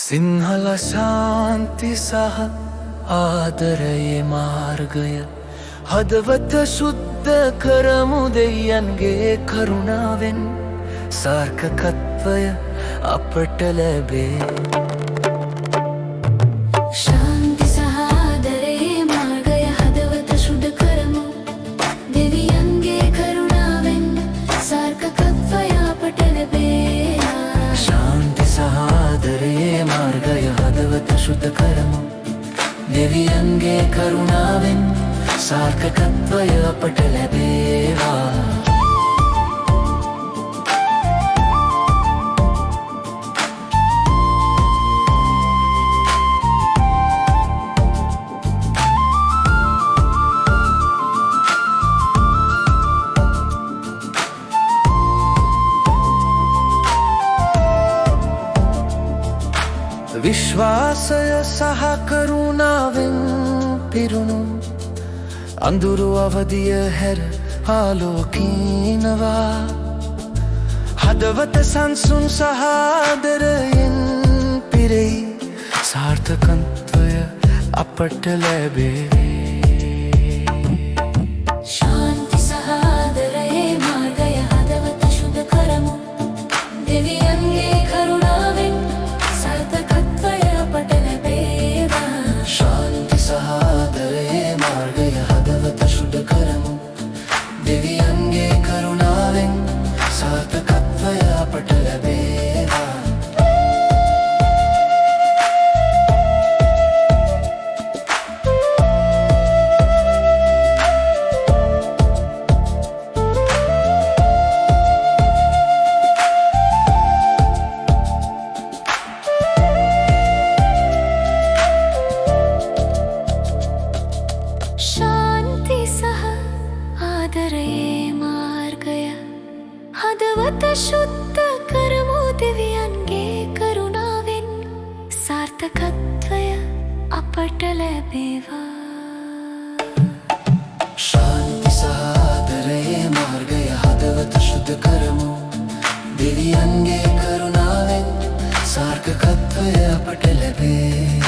සිංහල ශාන්ති සහ ආදරයේ මාර්ගය හදවත සුද්ධ කරමු දෙයයන්ගේ කරුණාවෙන් සාර්ථකත්වය අපට ලැබේ. ශාන්ති සහ ආදරයේ මාර්ගය හදවත සුද්ධ කරමු දෙවියන්ගේ කරුණාවෙන් සාර්ථකත්වය අපට ලැබේ. ශාන්ති සහ ආදරයේ මාර්ගය හදවත සුද්ධ කරමු දෙවියන්ගේ කරුණාවෙන් සාර්ථකත්වය අපට ලැබේවා. විශ්වාසය සහ කරුණාවෙන් පිරුණු අඳුරු අවදිය හැර ආලෝකිනවා. හදවත සංසුන් සහ ආදරයෙන් පිරෙයි සාර්ථකත්වය අපට ලැබේ. ශාන්ති සහ ආදරයේ මාර්ගය හදවත සුද්ධ කරමු දෙවියන්ගේ කරුණාවෙන් සාර්ථකත්වය අපට ලැබේවා. ශාන්ති සහ ආදරයේ මාර්ගය හදවත සුද්ධ කරමු දෙවියන්ගේ කරුණාවෙන් සාර්ථකත්වය අපට ලැබේවා. ශාන්ති සහ ආදරයේ මාර්ගය හදවත සුද්ධ කරමු දෙවියන්ගේ කරුණාවෙන් සාර්ථකත්වය අපට ලැබේවා. ශාන්ති සහ ආදරයේ මාර්ගය හදවත සුද්ධ කරමු දෙවියන්ගේ කරුණාවෙන් සාර්ථකත්වය අපට ලැබේ.